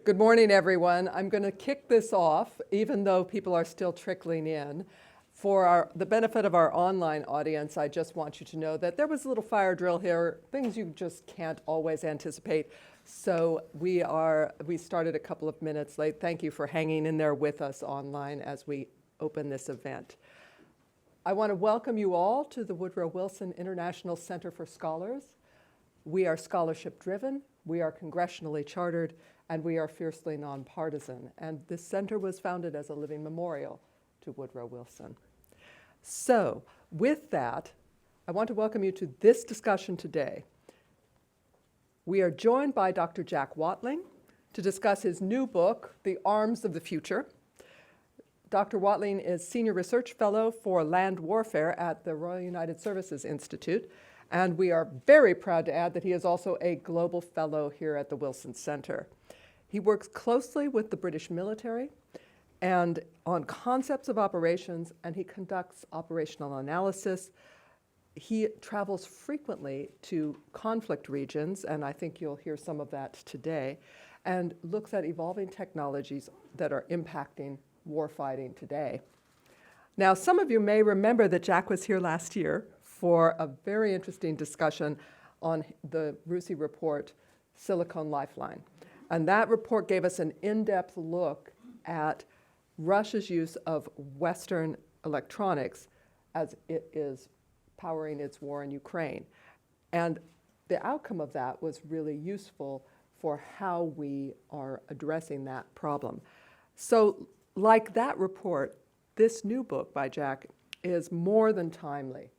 Good morning, everyone. I'm going to kick this off, even though people are still trickling in. For the benefit of our online audience, I just want you to know that there was a little fire drill here, things you just can't always anticipate. So we started a couple of minutes late. Thank you for hanging in there with us online as we open this event. I want to welcome you all to the Woodrow Wilson International Center for Scholars. We are scholarship driven, we are congressionally chartered, and we are fiercely nonpartisan. And this center was founded as a living memorial to Woodrow Wilson. So with that, I want to welcome you to this discussion today. We are joined by Dr. Jack Watling to discuss his new book, The Arms of the Future. Dr. Watling is Senior Research Fellow for Land Warfare at the Royal United Services Institute. And we are very proud to add that he is also a Global Fellow here at the Wilson Center. He works closely with the British military and on concepts of operations, and he conducts operational analysis. He travels frequently to conflict regions, and I think you'll hear some of that today, and looks at evolving technologies that are impacting warfighting today. Now, some of you may remember that Jack was here last year for a very interesting discussion on the RUSI report, Silicon Lifeline. And that report gave us an in-depth look at Russia's use of Western electronics as it is powering its war in Ukraine. And the outcome of that was really useful for how we are addressing that problem. So like that report, this new book by Jack is more than timely.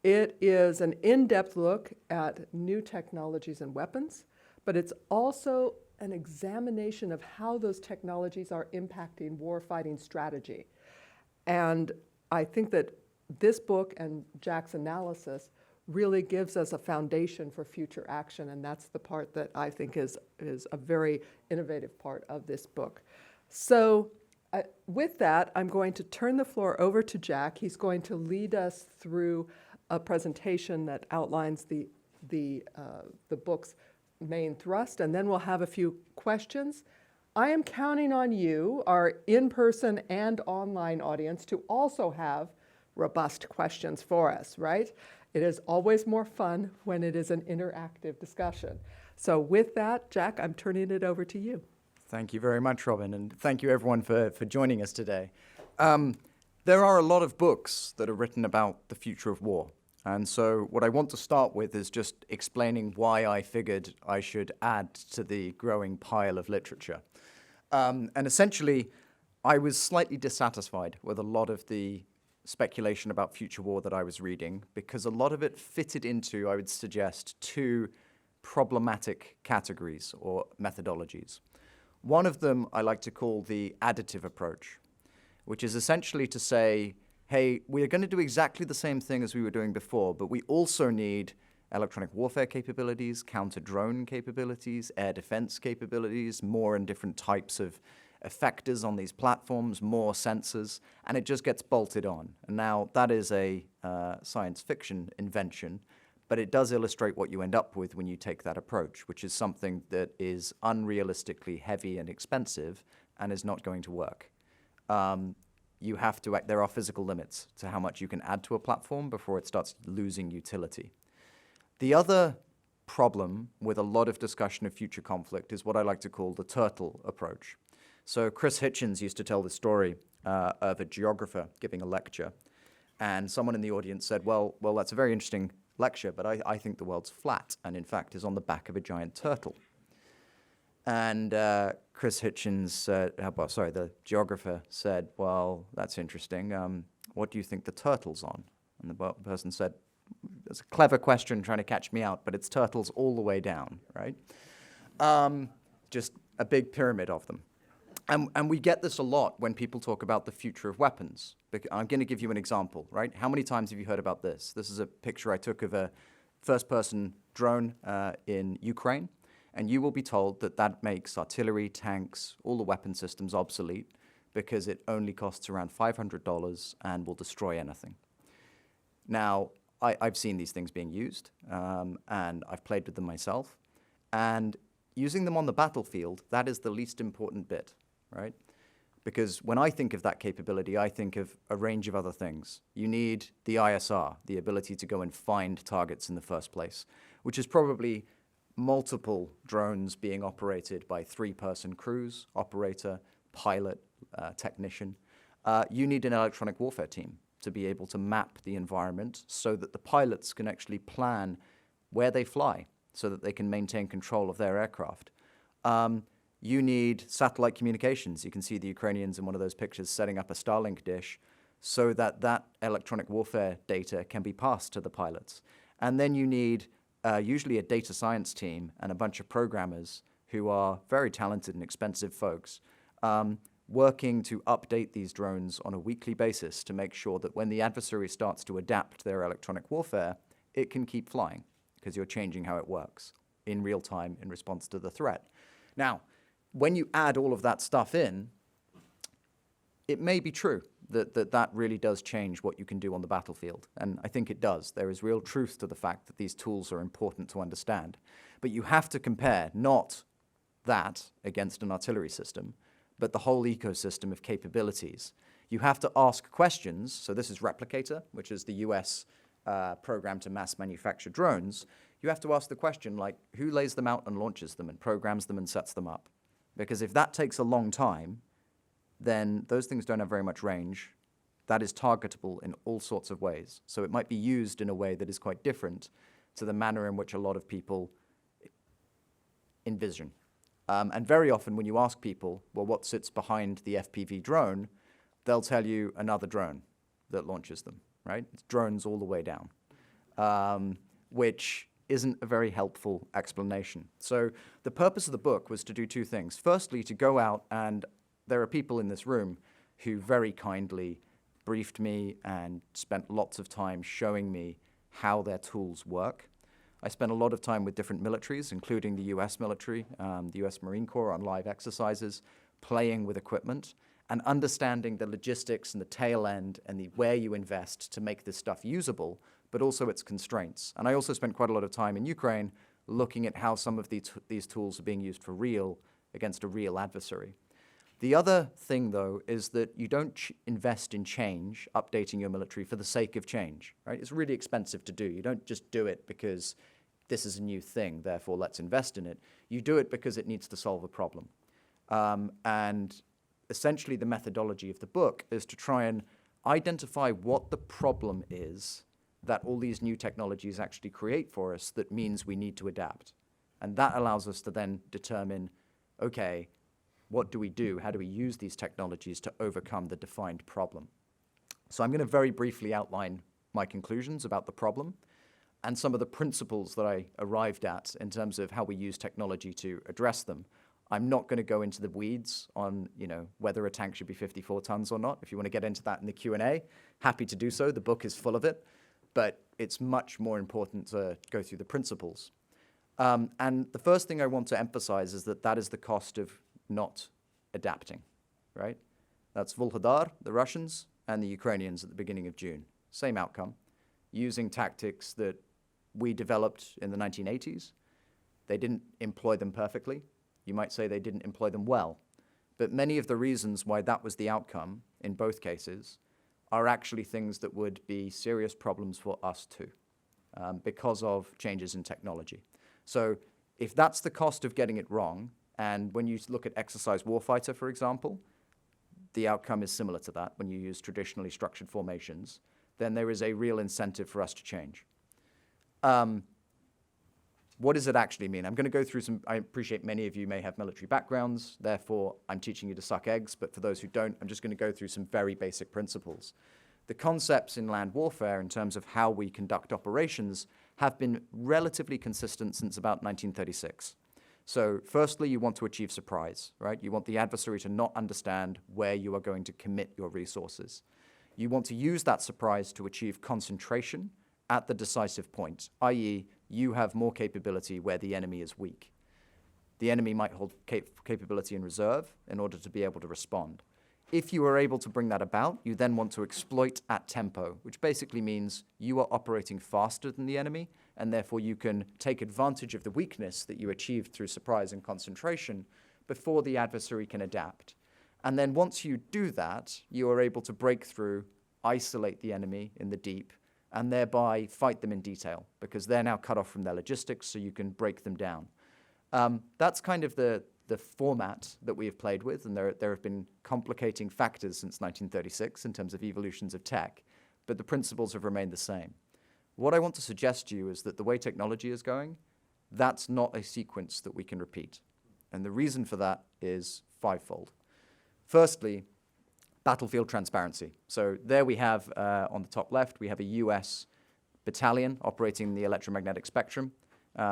It is an in-depth look at new technologies and weapons, but it's also an examination of how those technologies are impacting warfighting strategy. And I think that this book and Jack's analysis really gives us a foundation for future action, and that's the part that I think is a very innovative part of this book. So with that, I'm going to turn the floor over to Jack. He's going to lead us through a presentation that outlines the book's main thrust, and then we'll have a few questions. I am counting on you, our in-person and online audience, to also have robust questions for us, right? It is always more fun when it is an interactive discussion. So with that, Jack, I'm turning it over to you. Thank you very much, Robin, and thank you everyone for joining us today. There are a lot of books that are written about the future of war. And so what I want to start with is just explaining why I figured I should add to the growing pile of literature. And essentially, I was slightly dissatisfied with a lot of the speculation about future war that I was reading, because a lot of it fitted into, I would suggest, two problematic categories or methodologies. One of them I like to call the additive approach, which is essentially to say, hey, we're going to do exactly the same thing as we were doing before, but we also need electronic warfare capabilities, counter-drone capabilities, air defense capabilities, more and different types of effectors on these platforms, more sensors, and it just gets bolted on. And now that is a science fiction invention, but it does illustrate what you end up with when you take that approach, which is something that is unrealistically heavy and expensive and is not going to work. You have to, there are physical limits to how much you can add to a platform before it starts losing utility. The other problem with a lot of discussion of future conflict is what I like to call the turtle approach. So Chris Hitchens used to tell the story of a geographer giving a lecture, and someone in the audience said, well, that's a very interesting lecture, but I think the world's flat, and in fact is on the back of a giant turtle. And Chris Hitchens, the geographer said, well, that's interesting. What do you think the turtle's on? And the person said, that's a clever question trying to catch me out, but it's turtles all the way down, right? Just a big pyramid of them. And we get this a lot when people talk about the future of weapons. I'm going to give you an example, right? How many times have you heard about this? This is a picture I took of a first-person drone in Ukraine. And you will be told that that makes artillery, tanks, all the weapon systems obsolete because it only costs around $500 and will destroy anything. Now, I've seen these things being used, and I've played with them myself. And using them on the battlefield, that is the least important bit, right? Because when I think of that capability, I think of a range of other things. You need the ISR, the ability to go and find targets in the first place, which is probably multiple drones being operated by 3-person crews, operator, pilot, technician. You need an electronic warfare team to be able to map the environment so that the pilots can actually plan where they fly so that they can maintain control of their aircraft. You need satellite communications. You can see the Ukrainians in one of those pictures setting up a Starlink dish so that that electronic warfare data can be passed to the pilots. And then you need usually a data science team and a bunch of programmers who are very talented and expensive folks working to update these drones on a weekly basis to make sure that when the adversary starts to adapt their electronic warfare, it can keep flying because you're changing how it works in real time in response to the threat. Now, when you add all of that stuff in, it may be true that really does change what you can do on the battlefield. And I think it does. There is real truth to the fact that these tools are important to understand. But you have to compare not that against an artillery system, but the whole ecosystem of capabilities. You have to ask questions. So this is Replicator, which is the US program to mass manufacture drones. You have to ask the question, like, who lays them out and launches them and programs them and sets them up? Because if that takes a long time, then those things don't have very much range. That is targetable in all sorts of ways. So it might be used in a way that is quite different to the manner in which a lot of people envision. And very often when you ask people, well, what sits behind the FPV drone, they'll tell you another drone that launches them, right? It's drones all the way down, which isn't a very helpful explanation. So the purpose of the book was to do two things. Firstly, to go out, and there are people in this room who very kindly briefed me and spent lots of time showing me how their tools work. I spent a lot of time with different militaries, including the US military, the US Marine Corps on live exercises, playing with equipment, and understanding the logistics and the tail end and where you invest to make this stuff usable, but also its constraints. And I also spent quite a lot of time in Ukraine looking at how some of these tools are being used for real against a real adversary. The other thing, though, is that you don't invest in change, updating your military for the sake of change, right? It's really expensive to do. You don't just do it because this is a new thing, therefore let's invest in it. You do it because it needs to solve a problem. And essentially the methodology of the book is to try and identify what the problem is that all these new technologies actually create for us that means we need to adapt. And that allows us to then determine, okay, what do we do? How do we use these technologies to overcome the defined problem? So I'm going to very briefly outline my conclusions about the problem and some of the principles that I arrived at in terms of how we use technology to address them. I'm not going to go into the weeds on, whether a tank should be 54 tons or not. If you want to get into that in the Q&A, happy to do so. The book is full of it. But it's much more important to go through the principles. And the first thing I want to emphasize is that is the cost of not adapting, right? That's Volhodar, the Russians, and the Ukrainians at the beginning of June. Same outcome, using tactics that we developed in the 1980s. They didn't employ them perfectly. You might say they didn't employ them well. But many of the reasons why that was the outcome in both cases are actually things that would be serious problems for us too, because of changes in technology. So if that's the cost of getting it wrong, and when you look at exercise warfighter, for example, the outcome is similar to that when you use traditionally structured formations, then there is a real incentive for us to change. What does it actually mean? I'm going to go through I appreciate many of you may have military backgrounds, therefore I'm teaching you to suck eggs, but for those who don't, I'm just going to go through some very basic principles. The concepts in land warfare in terms of how we conduct operations have been relatively consistent since about 1936. So firstly, you want to achieve surprise, right? You want the adversary to not understand where you are going to commit your resources. You want to use that surprise to achieve concentration at the decisive point, i.e., you have more capability where the enemy is weak. The enemy might hold capability in reserve in order to be able to respond. If you are able to bring that about, you then want to exploit at tempo, which basically means you are operating faster than the enemy and therefore you can take advantage of the weakness that you achieved through surprise and concentration before the adversary can adapt. And then once you do that, you are able to break through, isolate the enemy in the deep, and thereby fight them in detail, because they're now cut off from their logistics, so you can break them down. That's kind of the format that we have played with, and there have been complicating factors since 1936 in terms of evolutions of tech, but the principles have remained the same. What I want to suggest to you is that the way technology is going, that's not a sequence that we can repeat. And the reason for that is fivefold. Firstly, battlefield transparency. So there we have, on the top left, we have a US battalion operating in the electromagnetic spectrum.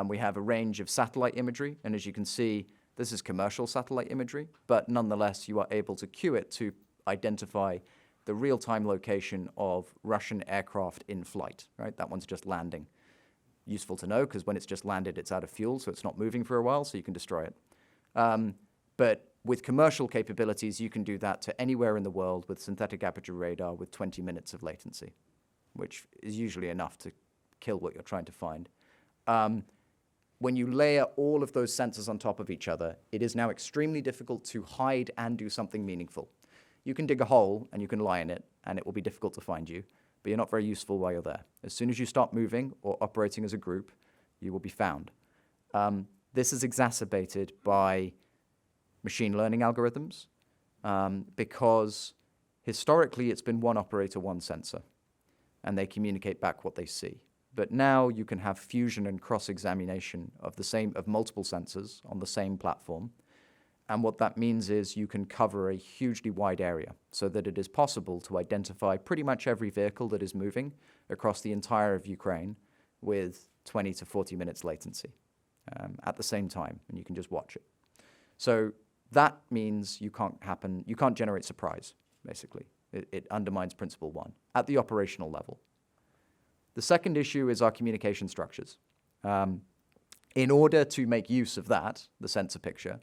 We have a range of satellite imagery, and as you can see, this is commercial satellite imagery, but nonetheless, you are able to queue it to identify the real-time location of Russian aircraft in flight, right? That one's just landing. Useful to know, because when it's just landed, it's out of fuel, so it's not moving for a while, so you can destroy it. But with commercial capabilities, you can do that to anywhere in the world with synthetic aperture radar with 20 minutes of latency, which is usually enough to kill what you're trying to find. When you layer all of those sensors on top of each other, it is now extremely difficult to hide and do something meaningful. You can dig a hole and you can lie in it, and it will be difficult to find you, but you're not very useful while you're there. As soon as you start moving or operating as a group, you will be found. This is exacerbated by machine learning algorithms, because historically it's been one operator, one sensor, and they communicate back what they see. But now you can have fusion and cross-examination of multiple sensors on the same platform. And what that means is you can cover a hugely wide area so that it is possible to identify pretty much every vehicle that is moving across the entire of Ukraine with 20 to 40 minutes latency at the same time, and you can just watch it. So that means you can't generate surprise, basically. It undermines principle one at the operational level. The second issue is our communication structures. In order to make use of that, the sensor picture,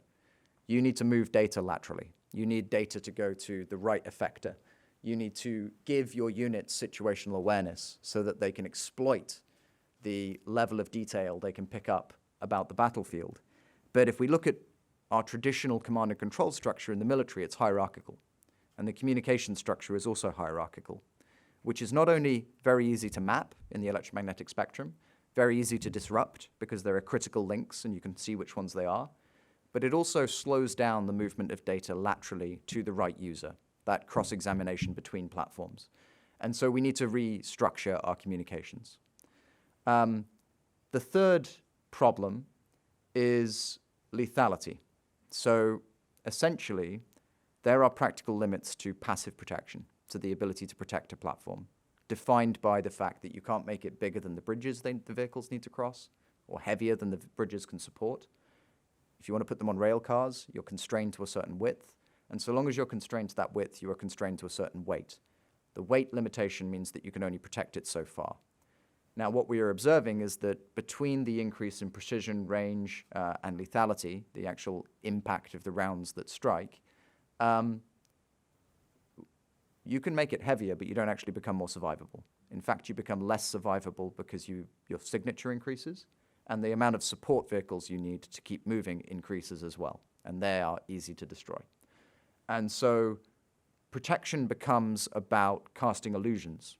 you need to move data laterally. You need data to go to the right effector. You need to give your units situational awareness so that they can exploit the level of detail they can pick up about the battlefield. But if we look at our traditional command and control structure in the military, it's hierarchical. And the communication structure is also hierarchical, which is not only very easy to map in the electromagnetic spectrum, very easy to disrupt because there are critical links and you can see which ones they are, but it also slows down the movement of data laterally to the right user, that cross-examination between platforms. And so we need to restructure our communications. The third problem is lethality. So essentially, there are practical limits to passive protection, to the ability to protect a platform, defined by the fact that you can't make it bigger than the bridges the vehicles need to cross, or heavier than the bridges can support. If you want to put them on rail cars, you're constrained to a certain width, and so long as you're constrained to that width, you are constrained to a certain weight. The weight limitation means that you can only protect it so far. Now, what we are observing is that between the increase in precision, range, and lethality, the actual impact of the rounds that strike, you can make it heavier, but you don't actually become more survivable. In fact, you become less survivable because your signature increases, and the amount of support vehicles you need to keep moving increases as well, and they are easy to destroy. And so protection becomes about casting illusions,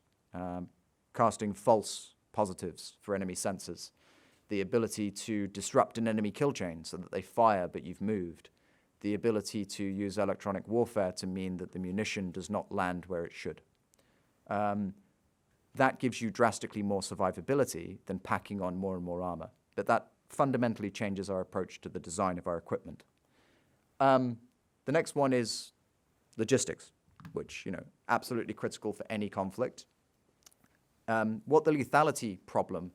casting false positives for enemy sensors, the ability to disrupt an enemy kill chain so that they fire but you've moved, the ability to use electronic warfare to mean that the munition does not land where it should. That gives you drastically more survivability than packing on more and more armor. But that fundamentally changes our approach to the design of our equipment. The next one is logistics, which, absolutely critical for any conflict. What the lethality problem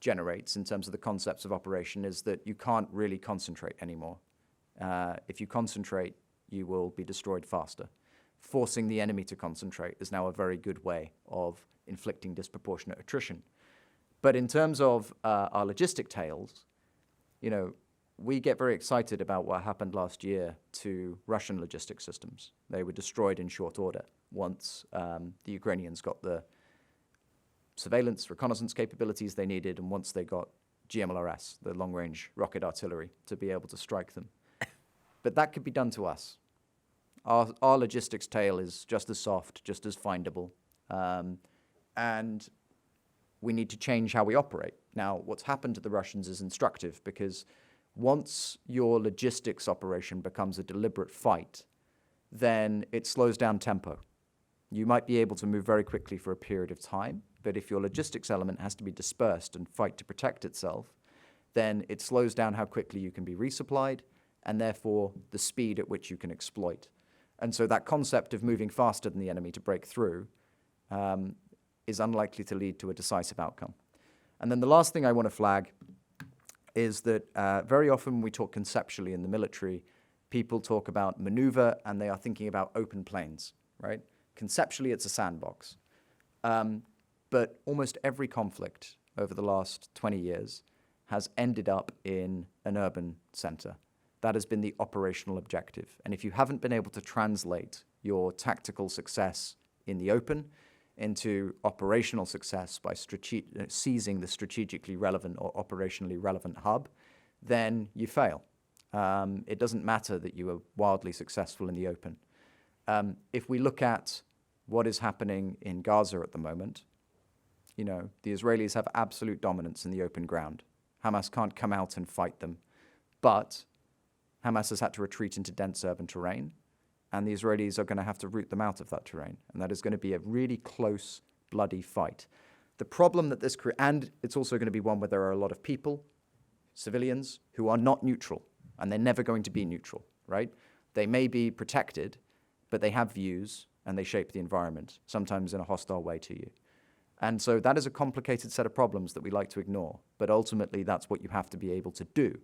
generates in terms of the concepts of operation is that you can't really concentrate anymore. If you concentrate, you will be destroyed faster. Forcing the enemy to concentrate is now a very good way of inflicting disproportionate attrition. But in terms of our logistic tails, we get very excited about what happened last year to Russian logistic systems. They were destroyed in short order once the Ukrainians got the surveillance, reconnaissance capabilities they needed, and once they got GMLRS, the long-range rocket artillery, to be able to strike them. But that could be done to us. Our logistics tail is just as soft, just as findable, and we need to change how we operate. Now, what's happened to the Russians is instructive, because once your logistics operation becomes a deliberate fight, then it slows down tempo. You might be able to move very quickly for a period of time, but if your logistics element has to be dispersed and fight to protect itself, then it slows down how quickly you can be resupplied, and therefore the speed at which you can exploit. And so that concept of moving faster than the enemy to break through is unlikely to lead to a decisive outcome. And then the last thing I want to flag is that very often when we talk conceptually in the military, people talk about maneuver and they are thinking about open plains, right? Conceptually, it's a sandbox. But almost every conflict over the last 20 years has ended up in an urban center. That has been the operational objective. And if you haven't been able to translate your tactical success in the open into operational success by seizing the strategically relevant or operationally relevant hub, then you fail. It doesn't matter that you were wildly successful in the open. If we look at what is happening in Gaza at the moment, you know, the Israelis have absolute dominance in the open ground. Hamas can't come out and fight them, but Hamas has had to retreat into dense urban terrain, and the Israelis are going to have to root them out of that terrain, and that is going to be a really close, bloody fight. The problem that this creates, and it's also going to be one where there are a lot of people, civilians, who are not neutral, and they're never going to be neutral, right? They may be protected, but they have views, and they shape the environment, sometimes in a hostile way to you. And so that is a complicated set of problems that we like to ignore, but ultimately that's what you have to be able to do.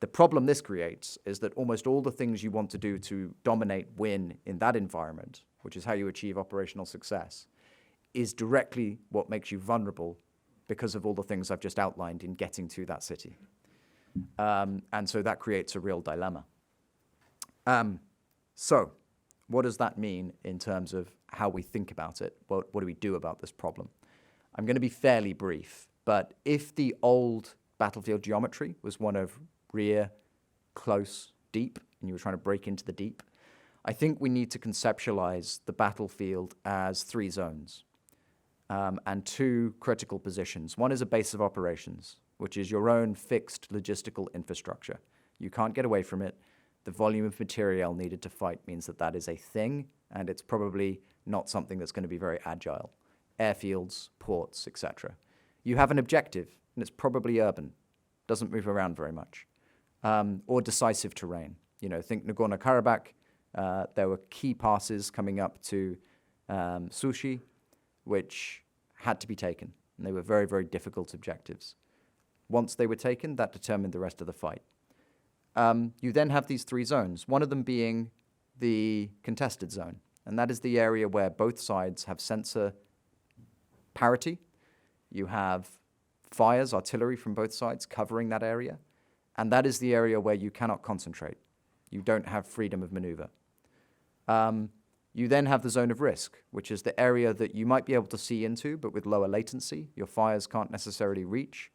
The problem this creates is that almost all the things you want to do to dominate, win in that environment, which is how you achieve operational success, is directly what makes you vulnerable because of all the things I've just outlined in getting to that city. And so that creates a real dilemma. So what does that mean in terms of how we think about it? What do we do about this problem? I'm going to be fairly brief, but if the old battlefield geometry was one of rear, close, deep, and you were trying to break into the deep, I think we need to conceptualize the battlefield as 3 zones and 2 critical positions. One is a base of operations, which is your own fixed logistical infrastructure. You can't get away from it. The volume of material needed to fight means that that is a thing, and it's probably not something that's going to be very agile. Airfields, ports, etc. You have an objective, and it's probably urban, doesn't move around very much, or decisive terrain. You know, think Nagorno-Karabakh. There were key passes coming up to Sushi, which had to be taken, and they were very, very difficult objectives. Once they were taken, that determined the rest of the fight. You then have these 3 zones, one of them being the contested zone, and that is the area where both sides have sensor parity. You have fires, artillery from both sides covering that area, and that is the area where you cannot concentrate. You don't have freedom of maneuver. You then have the zone of risk, which is the area that you might be able to see into, but with lower latency. Your fires can't necessarily reach.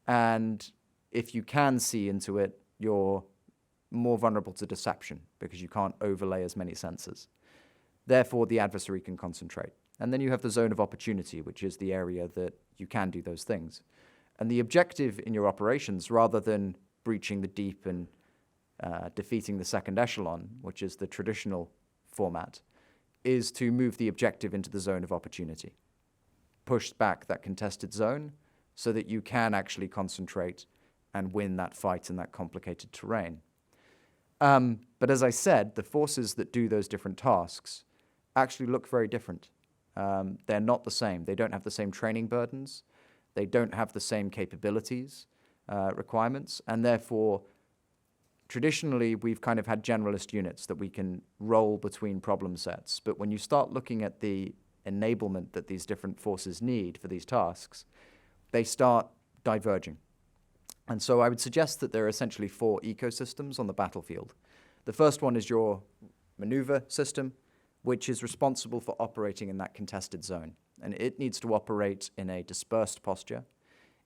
And if you can see into it, you're more vulnerable to deception because you can't overlay as many sensors. Therefore, the adversary can concentrate. And then you have the zone of opportunity, which is the area that you can do those things. And the objective in your operations, rather than breaching the deep and defeating the second echelon, which is the traditional format, is to move the objective into the zone of opportunity. Push back that contested zone so that you can actually concentrate and win that fight in that complicated terrain. But as I said, the forces that do those different tasks actually look very different. They're not the same. They don't have the same training burdens. They don't have the same capabilities, requirements, and therefore, traditionally, we've kind of had generalist units that we can roll between problem sets. But when you start looking at the enablement that these different forces need for these tasks, they start diverging. And so I would suggest that there are essentially 4 ecosystems on the battlefield. The first one is your maneuver system, which is responsible for operating in that contested zone. and it needs to operate in a dispersed posture.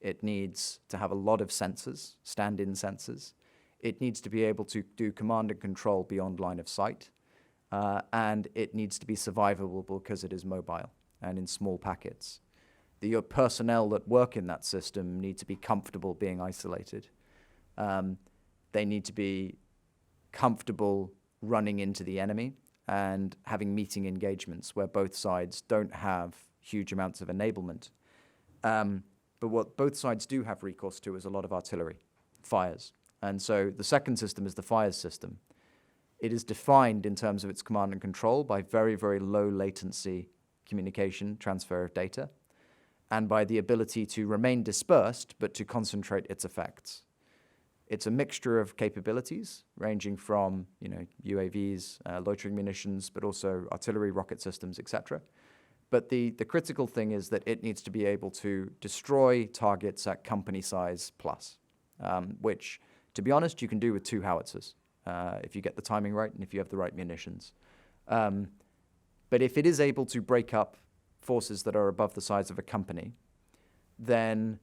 It needs to have a lot of sensors, stand-in sensors. It needs to be able to do command and control beyond line of sight. And it needs to be survivable because it is mobile and in small packets. The personnel that work in that system need to be comfortable being isolated. They need to be comfortable running into the enemy and having meeting engagements where both sides don't have huge amounts of enablement. But what both sides do have recourse to is a lot of artillery, fires. And so the second system is the fires system. It is defined in terms of its command and control by very, very low latency communication, transfer of data, and by the ability to remain dispersed, but to concentrate its effects. It's a mixture of capabilities, ranging from UAVs, loitering munitions, but also artillery, rocket systems, etc. But the critical thing is that it needs to be able to destroy targets at company size plus, which, to be honest, you can do with 2 howitzers if you get the timing right and if you have the right munitions. But if it is able to break up forces that are above the size of a company, then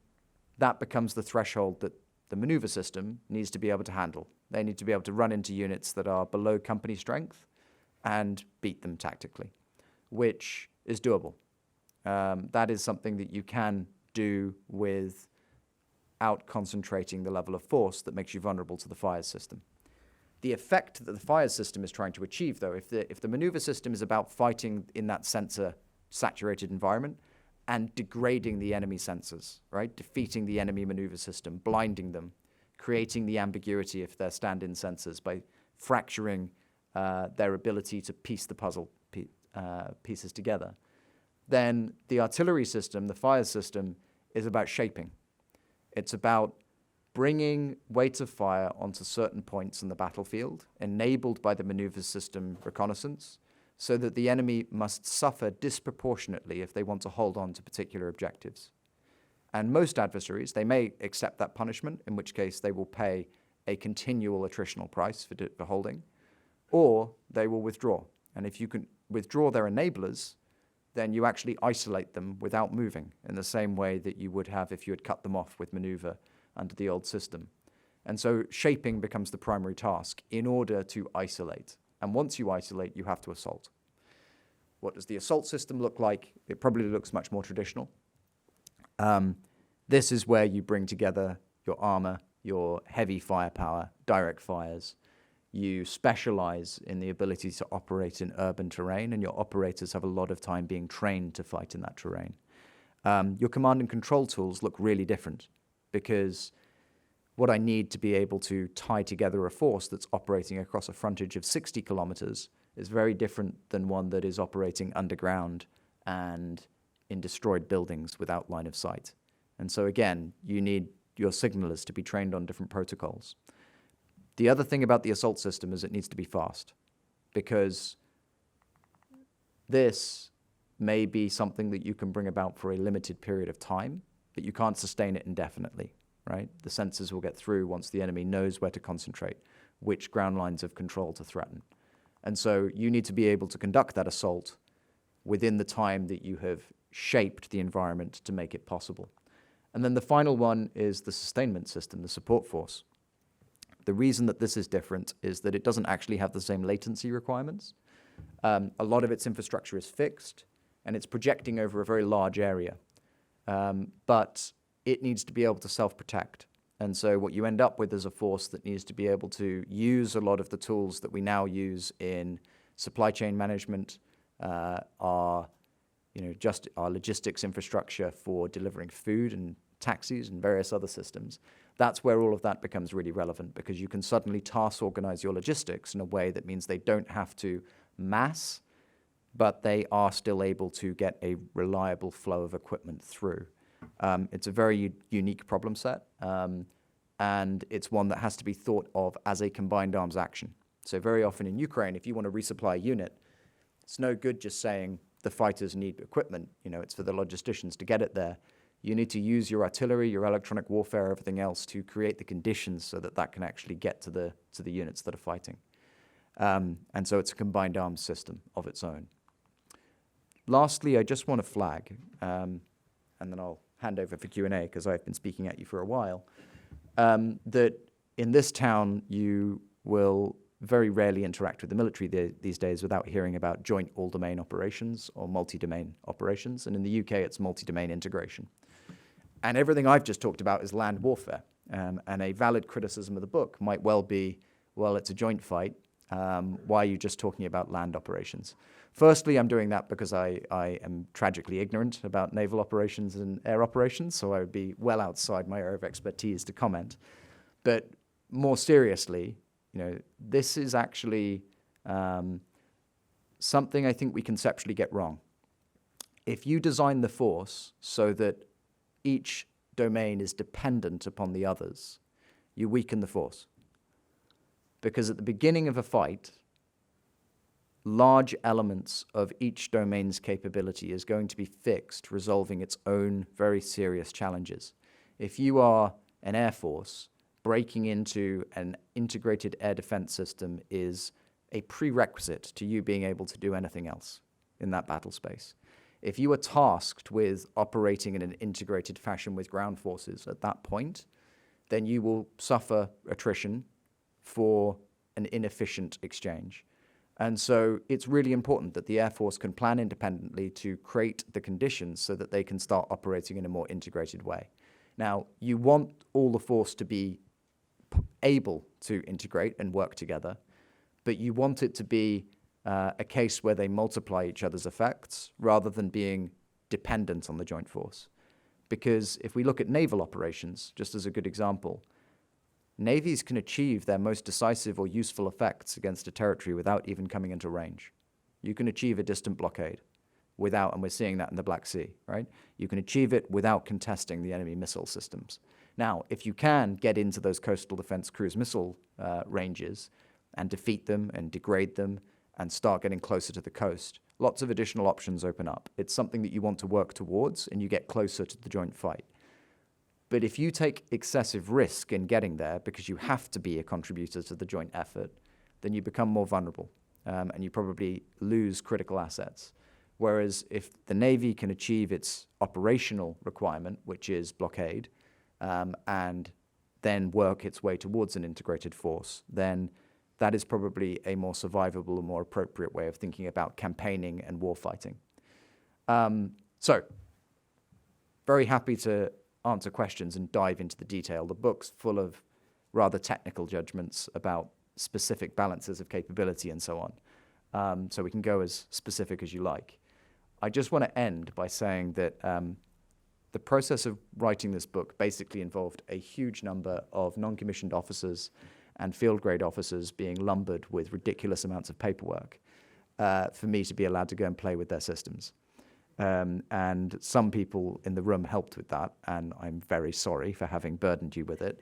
that becomes the threshold that the maneuver system needs to be able to handle. They need to be able to run into units that are below company strength and beat them tactically, which is doable. That is something that you can do without concentrating the level of force that makes you vulnerable to the fires system. The effect that the fires system is trying to achieve, though, if the maneuver system is about fighting in that sensor-saturated environment and degrading the enemy sensors, right? Defeating the enemy maneuver system, blinding them, creating the ambiguity of their stand-in sensors by fracturing their ability to piece the puzzle pieces together, then the artillery system, the fire system, is about shaping. It's about bringing weights of fire onto certain points in the battlefield, enabled by the maneuver system reconnaissance, so that the enemy must suffer disproportionately if they want to hold on to particular objectives. And most adversaries, they may accept that punishment, in which case they will pay a continual attritional price for holding, or they will withdraw. And if you can withdraw their enablers, then you actually isolate them without moving in the same way that you would have if you had cut them off with maneuver under the old system. And so shaping becomes the primary task in order to isolate. And once you isolate, you have to assault. What does the assault system look like? It probably looks much more traditional. This is where you bring together your armor, your heavy firepower, direct fires. You specialize in the ability to operate in urban terrain, and your operators have a lot of time being trained to fight in that terrain. Your command and control tools look really different, because what I need to be able to tie together a force that's operating across a frontage of 60 kilometers is very different than one that is operating underground and in destroyed buildings without line of sight. And so again, you need your signalers to be trained on different protocols. The other thing about the assault system is it needs to be fast, because this may be something that you can bring about for a limited period of time, but you can't sustain it indefinitely, right? The sensors will get through once the enemy knows where to concentrate, which ground lines of control to threaten. And so you need to be able to conduct that assault within the time that you have shaped the environment to make it possible. And then the final one is the sustainment system, the support force. The reason that this is different is that it doesn't actually have the same latency requirements. A lot of its infrastructure is fixed, and it's projecting over a very large area. But it needs to be able to self-protect. And so what you end up with is a force that needs to be able to use a lot of the tools that we now use in supply chain management, our logistics infrastructure for delivering food and taxis and various other systems. That's where all of that becomes really relevant, because you can suddenly task organize your logistics in a way that means they don't have to mass, but they are still able to get a reliable flow of equipment through. It's a very unique problem set, and it's one that has to be thought of as a combined arms action. So very often in Ukraine, if you want to resupply a unit, it's no good just saying the fighters need equipment. It's for the logisticians to get it there. You need to use your artillery, your electronic warfare, everything else to create the conditions so that that can actually get to the units that are fighting. And so it's a combined arms system of its own. lastly, I just want to flag, and then I'll hand over for Q&A because I've been speaking at you for a while, that in this town you will very rarely interact with the military these days without hearing about joint all-domain operations or multi-domain operations. And in the UK, it's multi-domain integration. And everything I've just talked about is land warfare. And a valid criticism of the book might well be, well, it's a joint fight. Why are you just talking about land operations? Firstly, I'm doing that because I am tragically ignorant about naval operations and air operations, so I would be well outside my area of expertise to comment. But more seriously, this is actually something I think we conceptually get wrong. If you design the force so that each domain is dependent upon the others, you weaken the force. Because at the beginning of a fight, large elements of each domain's capability is going to be fixed, resolving its own very serious challenges. If you are an air force, breaking into an integrated air defense system is a prerequisite to you being able to do anything else in that battle space. If you are tasked with operating in an integrated fashion with ground forces at that point, then you will suffer attrition for an inefficient exchange. And so it's really important that the Air Force can plan independently to create the conditions so that they can start operating in a more integrated way. Now, you want all the force to be able to integrate and work together, but you want it to be a case where they multiply each other's effects rather than being dependent on the joint force. Because if we look at naval operations, just as a good example, navies can achieve their most decisive or useful effects against a territory without even coming into range. You can achieve a distant blockade without, and we're seeing that in the Black Sea, right? You can achieve it without contesting the enemy missile systems. Now, if you can get into those coastal defense cruise missile ranges and defeat them and degrade them and start getting closer to the coast, lots of additional options open up. It's something that you want to work towards, and you get closer to the joint fight. But if you take excessive risk in getting there because you have to be a contributor to the joint effort, then you become more vulnerable, and you probably lose critical assets. Whereas if the Navy can achieve its operational requirement, which is blockade, and then work its way towards an integrated force, then that is probably a more survivable and more appropriate way of thinking about campaigning and warfighting. So, very happy to answer questions and dive into the detail. The book's full of rather technical judgments about specific balances of capability and so on. So we can go as specific as you like. I just want to end by saying that the process of writing this book basically involved a huge number of non-commissioned officers and field grade officers being lumbered with ridiculous amounts of paperwork for me to be allowed to go and play with their systems. And some people in the room helped with that, and I'm very sorry for having burdened you with it.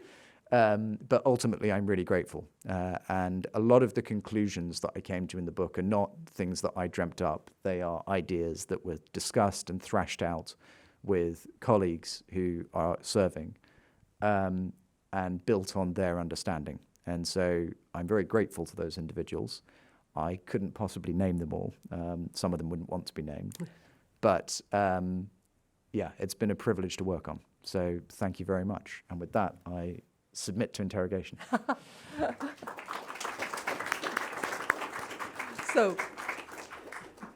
But ultimately, I'm really grateful. And a lot of the conclusions that I came to in the book are not things that I dreamt up. They are ideas that were discussed and thrashed out with colleagues who are serving and built on their understanding. And so I'm very grateful to those individuals. I couldn't possibly name them all. Some of them wouldn't want to be named. But yeah, it's been a privilege to work on. So thank you very much. And with that, I submit to interrogation. So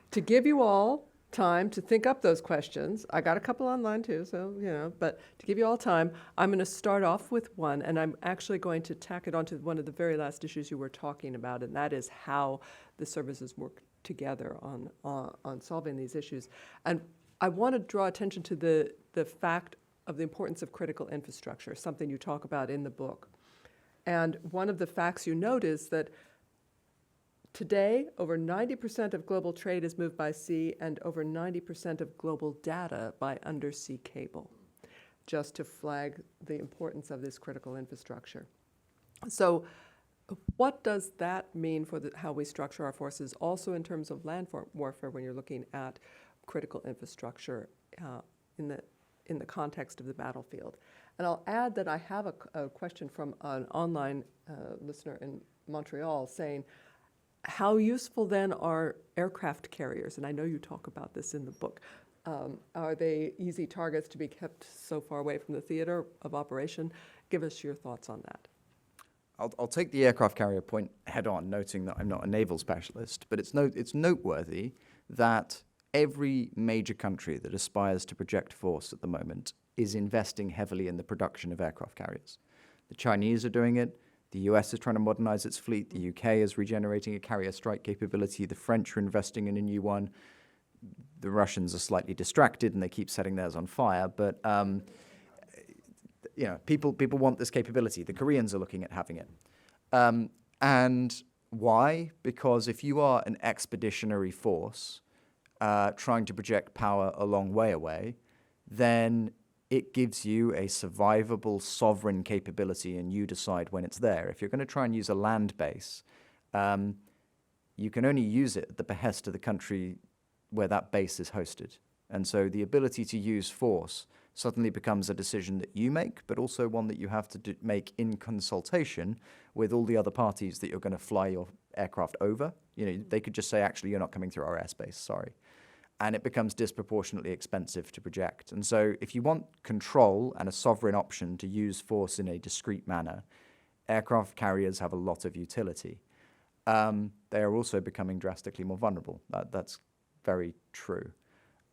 to give you all time to think up those questions, I got a couple online too, so, but to give you all time, I'm going to start off with one, and I'm actually going to tack it onto one of the very last issues you were talking about, and that is how the services work together on solving these issues. And I want to draw attention to the fact of the importance of critical infrastructure, something you talk about in the book. And one of the facts you note is that today, over 90% of global trade is moved by sea and over 90% of global data by undersea cable, just to flag the importance of this critical infrastructure. So what does that mean for how we structure our forces, also in terms of land warfare when you're looking at critical infrastructure in the context of the battlefield? And I'll add that I have a question from an online listener in Montreal saying, How useful then are aircraft carriers? And I know you talk about this in the book. Are they easy targets to be kept so far away from the theater of operation? Give us your thoughts on that. I'll take the aircraft carrier point head on, noting that I'm not a naval specialist, but it's noteworthy that every major country that aspires to project force at the moment is investing heavily in the production of aircraft carriers. The Chinese are doing it. The US is trying to modernize its fleet. The UK is regenerating a carrier strike capability. The French are investing in a new one. The Russians are slightly distracted and they keep setting theirs on fire. But people want this capability. The Koreans are looking at having it. And why? Because if you are an expeditionary force trying to project power a long way away, then it gives you a survivable sovereign capability and you decide when it's there. If you're going to try and use a land base, you can only use it at the behest of the country where that base is hosted. And so the ability to use force suddenly becomes a decision that you make, but also one that you have to make in consultation with all the other parties that you're going to fly your aircraft over. They could just say, actually, you're not coming through our airspace, sorry. And it becomes disproportionately expensive to project. And so if you want control and a sovereign option to use force in a discrete manner, aircraft carriers have a lot of utility. They are also becoming drastically more vulnerable. That's very true.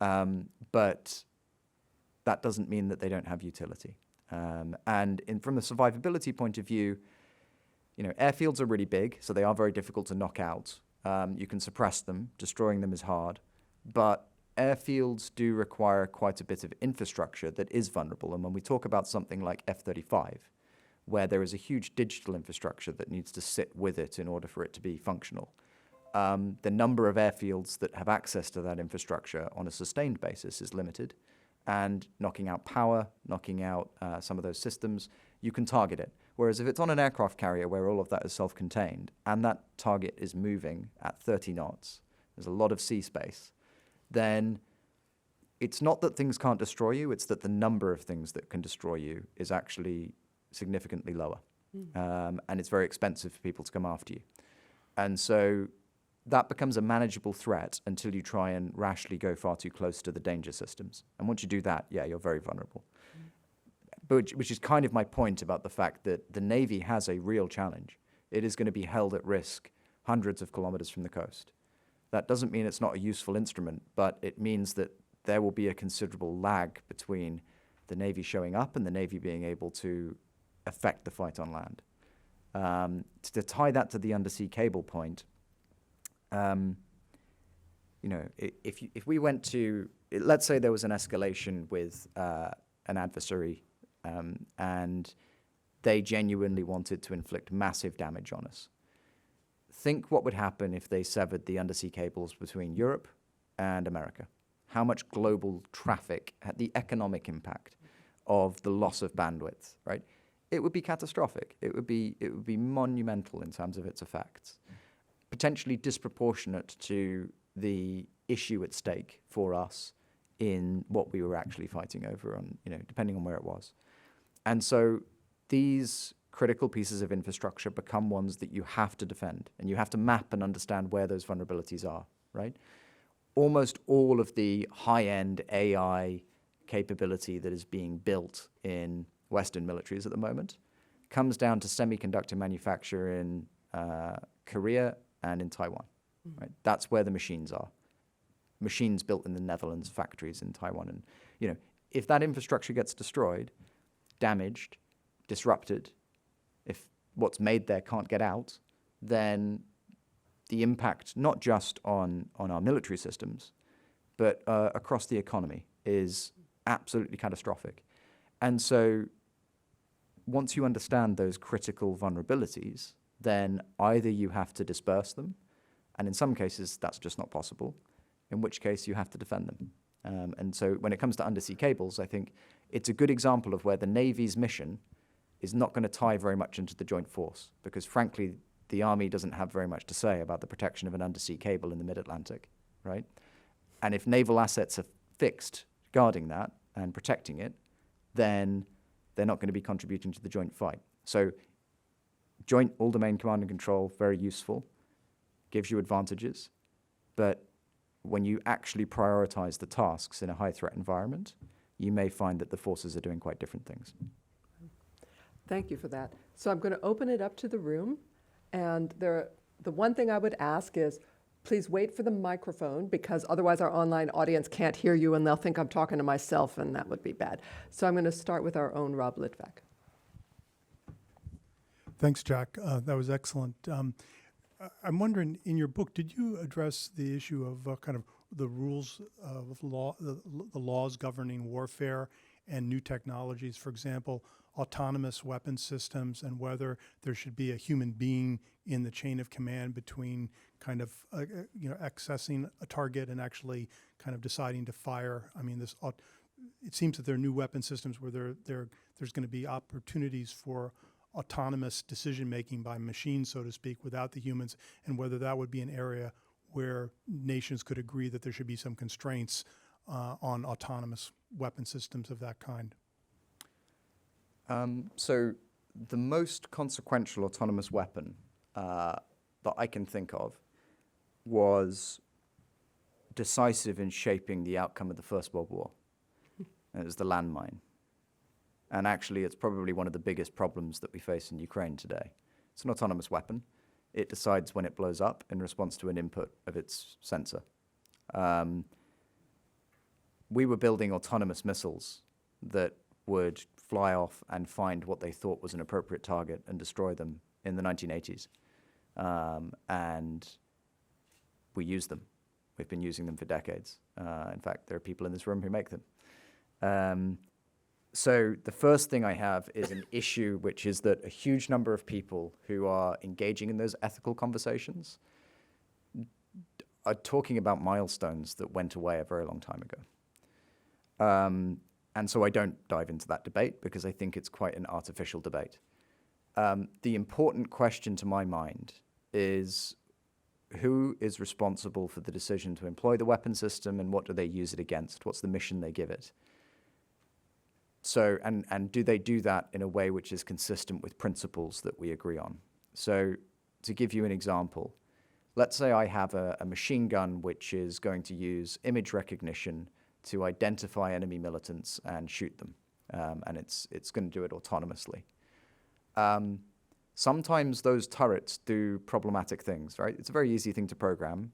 But that doesn't mean that they don't have utility. From the survivability point of view, airfields are really big, so they are very difficult to knock out. You can suppress them. Destroying them is hard. But airfields do require quite a bit of infrastructure that is vulnerable. And when we talk about something like F-35, where there is a huge digital infrastructure that needs to sit with it in order for it to be functional, the number of airfields that have access to that infrastructure on a sustained basis is limited. And knocking out power, knocking out some of those systems, you can target it. Whereas if it's on an aircraft carrier where all of that is self-contained and that target is moving at 30 knots, there's a lot of sea space, then it's not that things can't destroy you, it's that the number of things that can destroy you is actually significantly lower. And it's very expensive for people to come after you. And so that becomes a manageable threat until you try and rashly go far too close to the danger systems. And once you do that, yeah, you're very vulnerable. Which is kind of my point about the fact that the Navy has a real challenge. It is going to be held at risk hundreds of kilometers from the coast. That doesn't mean it's not a useful instrument, but it means that there will be a considerable lag between the Navy showing up and the Navy being able to affect the fight on land. To tie that to the undersea cable point, if we went to, let's say there was an escalation with an adversary and they genuinely wanted to inflict massive damage on us. Think what would happen if they severed the undersea cables between Europe and America. How much global traffic, the economic impact of the loss of bandwidth, right? It would be catastrophic. It would be monumental in terms of its effects. Potentially disproportionate to the issue at stake for us in what we were actually fighting over on, depending on where it was. And so these critical pieces of infrastructure become ones that you have to defend, and you have to map and understand where those vulnerabilities are, right? Almost all of the high-end AI capability that is being built in Western militaries at the moment comes down to semiconductor manufacture in Korea and in Taiwan, right? That's where the machines are. Machines built in the Netherlands, factories in Taiwan. And, if that infrastructure gets destroyed, damaged, disrupted, if what's made there can't get out, then the impact, not just on our military systems, but across the economy is absolutely catastrophic. And so once you understand those critical vulnerabilities, then either you have to disperse them, and in some cases that's just not possible, in which case you have to defend them. And so when it comes to undersea cables, I think it's a good example of where the Navy's mission is not going to tie very much into the joint force, because frankly, the Army doesn't have very much to say about the protection of an undersea cable in the mid-Atlantic, right? And if naval assets are fixed guarding that and protecting it, then they're not going to be contributing to the joint fight. So joint all-domain command and control, very useful. gives you advantages, but when you actually prioritize the tasks in a high-threat environment, you may find that the forces are doing quite different things. Thank you for that. So I'm going to open it up to the room, and the one thing I would ask is, please wait for the microphone, because otherwise our online audience can't hear you and they'll think I'm talking to myself, and that would be bad. So I'm going to start with our own Rob Litvak. Thanks, Jack. That was excellent. I'm wondering, in your book, did you address the issue of kind of the rules of law, the laws governing warfare and new technologies, for example, autonomous weapon systems, and whether there should be a human being in the chain of command between kind of accessing a target and actually kind of deciding to fire? I mean, it seems that there are new weapon systems where there's going to be opportunities for autonomous decision-making by machines, so to speak, without the humans, and whether that would be an area where nations could agree that there should be some constraints on autonomous weapon systems of that kind. So the most consequential autonomous weapon that I can think of was decisive in shaping the outcome of the First World War. And it was the landmine. And actually, it's probably one of the biggest problems that we face in Ukraine today. It's an autonomous weapon. It decides when it blows up in response to an input of its sensor. We were building autonomous missiles that would fly off and find what they thought was an appropriate target and destroy them in the 1980s. And we use them. We've been using them for decades. In fact, there are people in this room who make them. So the first thing I have is an issue, which is that a huge number of people who are engaging in those ethical conversations are talking about milestones that went away a very long time ago. And so I don't dive into that debate because I think it's quite an artificial debate. The important question to my mind is, who is responsible for the decision to employ the weapon system, and what do they use it against? What's the mission they give it? So, and do they do that in a way which is consistent with principles that we agree on? So, to give you an example, let's say I have a machine gun which is going to use image recognition to identify enemy militants and shoot them, and it's going to do it autonomously. Sometimes those turrets do problematic things, right? It's a very easy thing to program,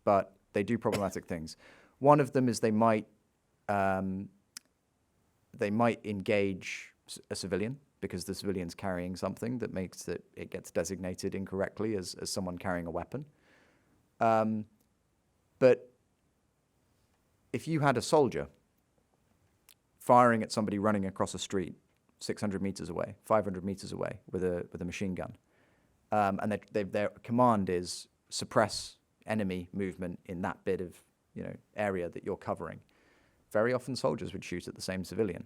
but they do problematic things. One of them is they might engage a civilian because the civilian's carrying something that makes it gets designated incorrectly as someone carrying a weapon. But if you had a soldier firing at somebody running across a street 600 meters away, 500 meters away with a machine gun, and their command is suppress enemy movement in that bit of area that you're covering, very often soldiers would shoot at the same civilian.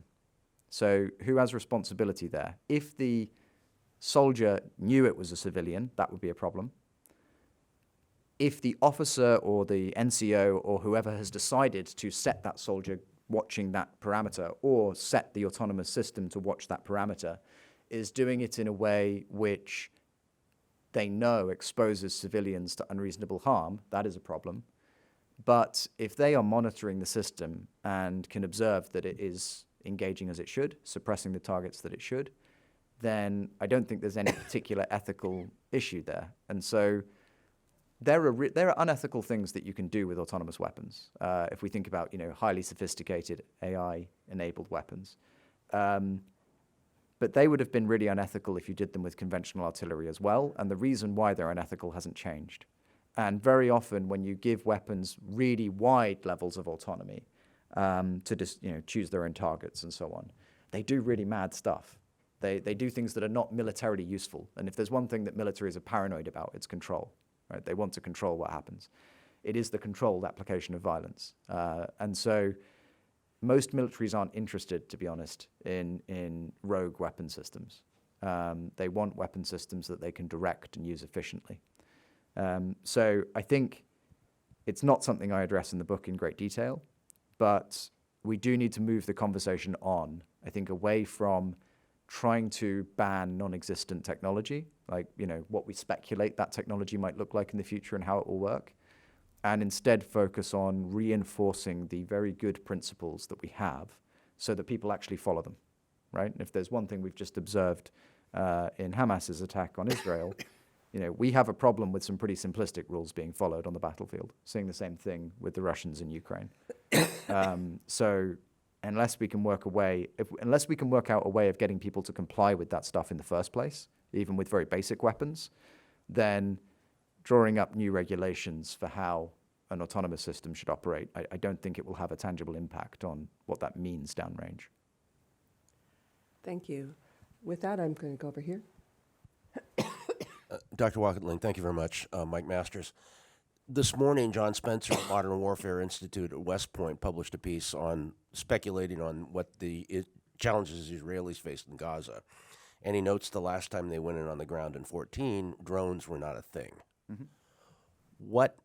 So who has responsibility there? If the soldier knew it was a civilian, that would be a problem. If the officer or the NCO or whoever has decided to set that soldier watching that parameter, or set the autonomous system to watch that parameter, is doing it in a way which they know exposes civilians to unreasonable harm, that is a problem. But if they are monitoring the system and can observe that it is engaging as it should, suppressing the targets that it should, then I don't think there's any particular ethical issue there. And so there are unethical things that you can do with autonomous weapons. If we think about highly sophisticated AI-enabled weapons, but they would have been really unethical if you did them with conventional artillery as well. And the reason why they're unethical hasn't changed. And very often, when you give weapons really wide levels of autonomy to just choose their own targets and so on, they do really mad stuff. They do things that are not militarily useful. And if there's one thing that militaries are paranoid about, it's control. Right? They want to control what happens. It is the controlled application of violence. And so most militaries aren't interested, to be honest, in rogue weapon systems. They want weapon systems that they can direct and use efficiently. So I think it's not something I address in the book in great detail, but we do need to move the conversation on, I think, away from trying to ban non-existent technology, like, what we speculate that technology might look like in the future and how it will work, and instead focus on reinforcing the very good principles that we have so that people actually follow them, right? And if there's one thing we've just observed in Hamas's attack on Israel, we have a problem with some pretty simplistic rules being followed on the battlefield, seeing the same thing with the Russians in Ukraine. So unless we can work out a way of getting people to comply with that stuff in the first place, even with very basic weapons, then drawing up new regulations for how an autonomous system should operate, I don't think it will have a tangible impact on what that means downrange. Thank you. With that, I'm going to go over here. Dr. Watling, thank you very much. Mike Masters. This morning, John Spencer at Modern Warfare Institute at West Point published a piece on speculating on what the challenges the Israelis faced in Gaza. And he notes the last time they went in on the ground in 2014, drones were not a thing. Mm-hmm. What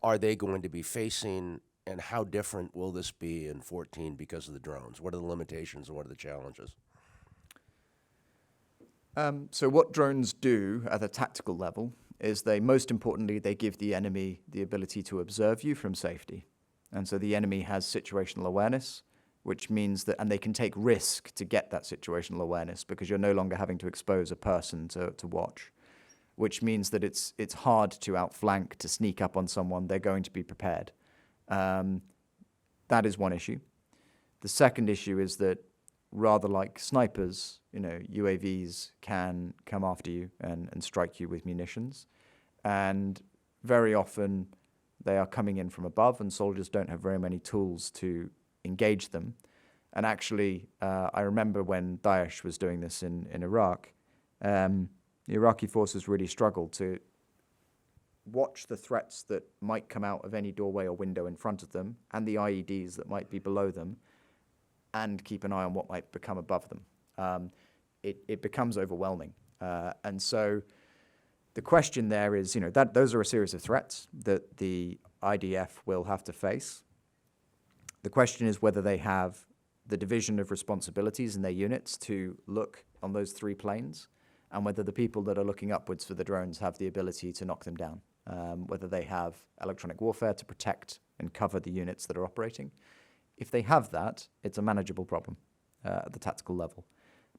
are they going to be facing, and how different will this be in 2014 because of the drones? What are the limitations and what are the challenges? So what drones do at a tactical level is most importantly, they give the enemy the ability to observe you from safety. And so the enemy has situational awareness, which means that, and they can take risk to get that situational awareness because you're no longer having to expose a person to watch, which means that it's hard to outflank, to sneak up on someone. They're going to be prepared. That is one issue. The second issue is that rather like snipers, UAVs can come after you and strike you with munitions. And very often they are coming in from above and soldiers don't have very many tools to engage them. And actually, I remember when Daesh was doing this in Iraq, the Iraqi forces really struggled to watch the threats that might come out of any doorway or window in front of them and the IEDs that might be below them, and keep an eye on what might become above them. It becomes overwhelming. And so the question there is, that those are a series of threats that the IDF will have to face. The question is whether they have the division of responsibilities in their units to look on those three planes, and whether the people that are looking upwards for the drones have the ability to knock them down, whether they have electronic warfare to protect and cover the units that are operating. If they have that, it's a manageable problem at the tactical level.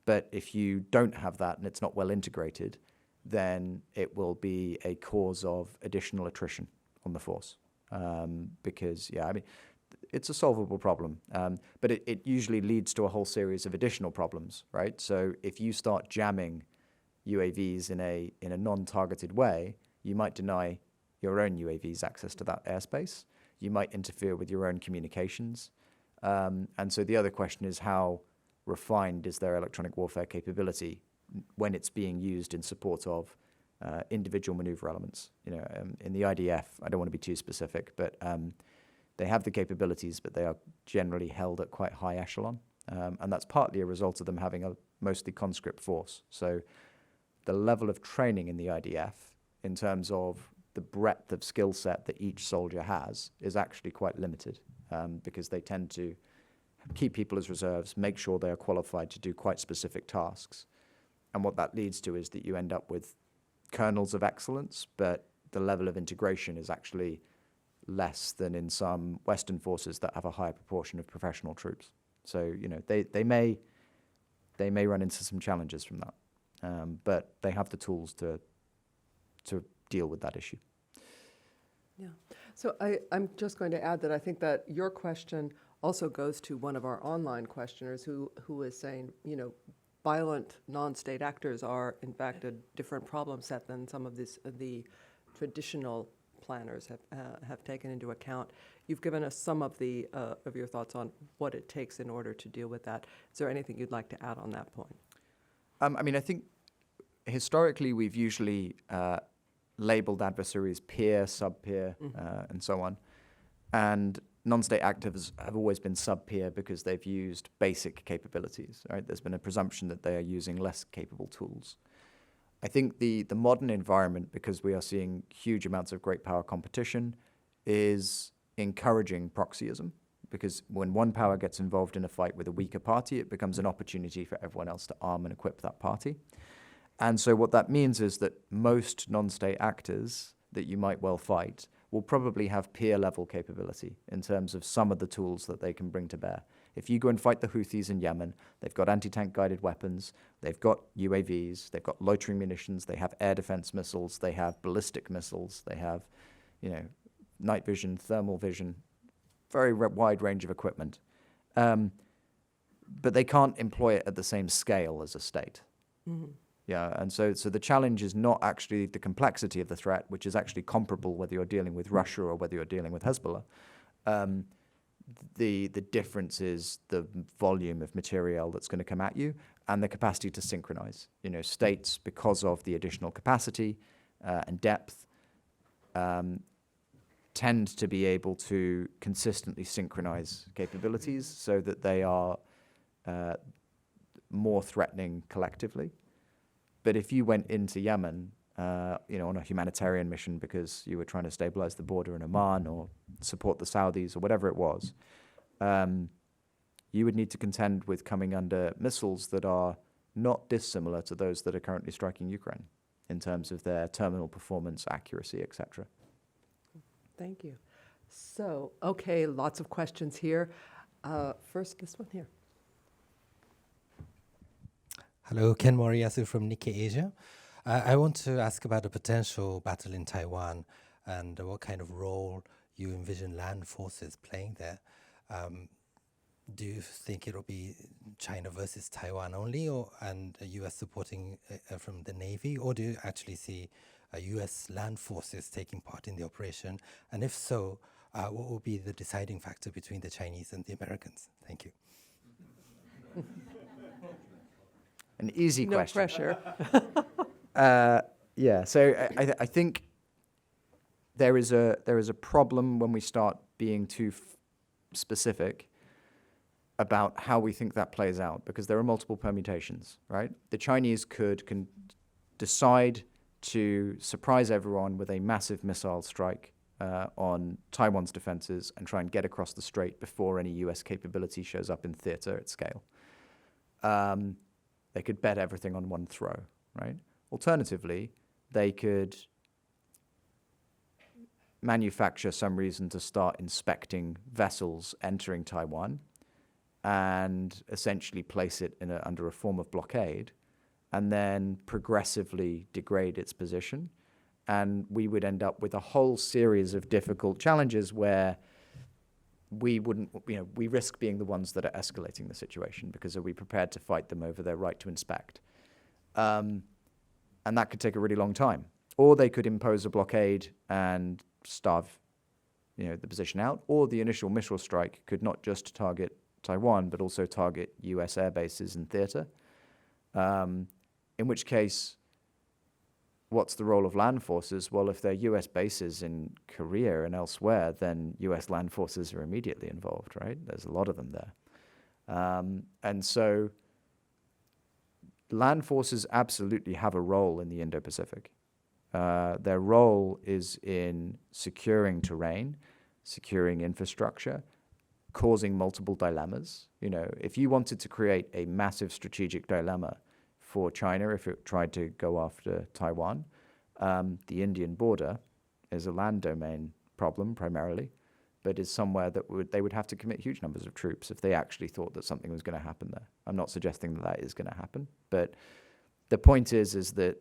But if you don't have that and it's not well integrated, then it will be a cause of additional attrition on the force. Because, it's a solvable problem. But it usually leads to a whole series of additional problems, right? So if you start jamming UAVs in a non-targeted way, you might deny your own UAVs access to that airspace. You might interfere with your own communications. And so the other question is, how refined is their electronic warfare capability when it's being used in support of individual maneuver elements? In the IDF, I don't want to be too specific, but they have the capabilities, but they are generally held at quite high echelon. And that's partly a result of them having a mostly conscript force. So the level of training in the IDF in terms of the breadth of skill set that each soldier has is actually quite limited, because they tend to keep people as reserves, make sure they are qualified to do quite specific tasks. And what that leads to is that you end up with kernels of excellence, but the level of integration is actually less than in some Western forces that have a higher proportion of professional troops. So, they may run into some challenges from that, but they have the tools to deal with that issue. Yeah. So I'm just going to add that I think that your question also goes to one of our online questioners who is saying, violent non-state actors are in fact a different problem set than some of the traditional planners have taken into account. You've given us some of your thoughts on what it takes in order to deal with that. Is there anything you'd like to add on that point? I think historically we've usually labeled adversaries peer, sub-peer, and so on. And non-state actors have always been sub-peer because they've used basic capabilities, right? There's been a presumption that they are using less capable tools. I think the modern environment, because we are seeing huge amounts of great power competition, is encouraging proxyism, because when one power gets involved in a fight with a weaker party, it becomes an opportunity for everyone else to arm and equip that party. And so what that means is that most non-state actors that you might well fight will probably have peer-level capability in terms of some of the tools that they can bring to bear. If you go and fight the Houthis in Yemen, they've got anti-tank guided weapons, they've got UAVs, they've got loitering munitions, they have air defense missiles, they have ballistic missiles, they have, night vision, thermal vision, very wide range of equipment. But they can't employ it at the same scale as a state. Mm-hmm. Yeah, and so the challenge is not actually the complexity of the threat, which is actually comparable whether you're dealing with Russia or whether you're dealing with Hezbollah. The difference is the volume of material that's going to come at you and the capacity to synchronize. States, because of the additional capacity and depth, tend to be able to consistently synchronize capabilities so that they are more threatening collectively. But if you went into Yemen, on a humanitarian mission because you were trying to stabilize the border in Oman or support the Saudis or whatever it was, you would need to contend with coming under missiles that are not dissimilar to those that are currently striking Ukraine in terms of their terminal performance, accuracy, etc. Thank you. So, okay, lots of questions here. First, this one here. Hello, Ken Moriyasu from Nikkei Asia. I want to ask about a potential battle in Taiwan and what kind of role you envision land forces playing there. Do you think it'll be China versus Taiwan only, and the U.S. supporting from the Navy, or do you actually see U.S. land forces taking part in the operation? And if so, what will be the deciding factor between the Chinese and the Americans? Thank you. An easy No question. pressure. So I think there is a problem when we start being too specific about how we think that plays out, because there are multiple permutations, right? The Chinese could decide to surprise everyone with a massive missile strike on Taiwan's defenses and try and get across the strait before any US capability shows up in theater at scale. They could bet everything on one throw, right? Alternatively, they could manufacture some reason to start inspecting vessels entering Taiwan and essentially place it under a form of blockade and then progressively degrade its position. And we would end up with a whole series of difficult challenges where we risk being the ones that are escalating the situation, because are we prepared to fight them over their right to inspect? And that could take a really long time. Or they could impose a blockade and starve the position out, or the initial missile strike could not just target Taiwan, but also target US air bases and theater. In which case, what's the role of land forces? Well, if they're US bases in Korea and elsewhere, then US land forces are immediately involved, right? There's a lot of them there. And so land forces absolutely have a role in the Indo-Pacific. Their role is in securing terrain, securing infrastructure, causing multiple dilemmas. If you wanted to create a massive strategic dilemma for China, if it tried to go after Taiwan, the Indian border is a land domain problem primarily, but is somewhere that they would have to commit huge numbers of troops if they actually thought that something was going to happen there. I'm not suggesting that is going to happen, but the point is that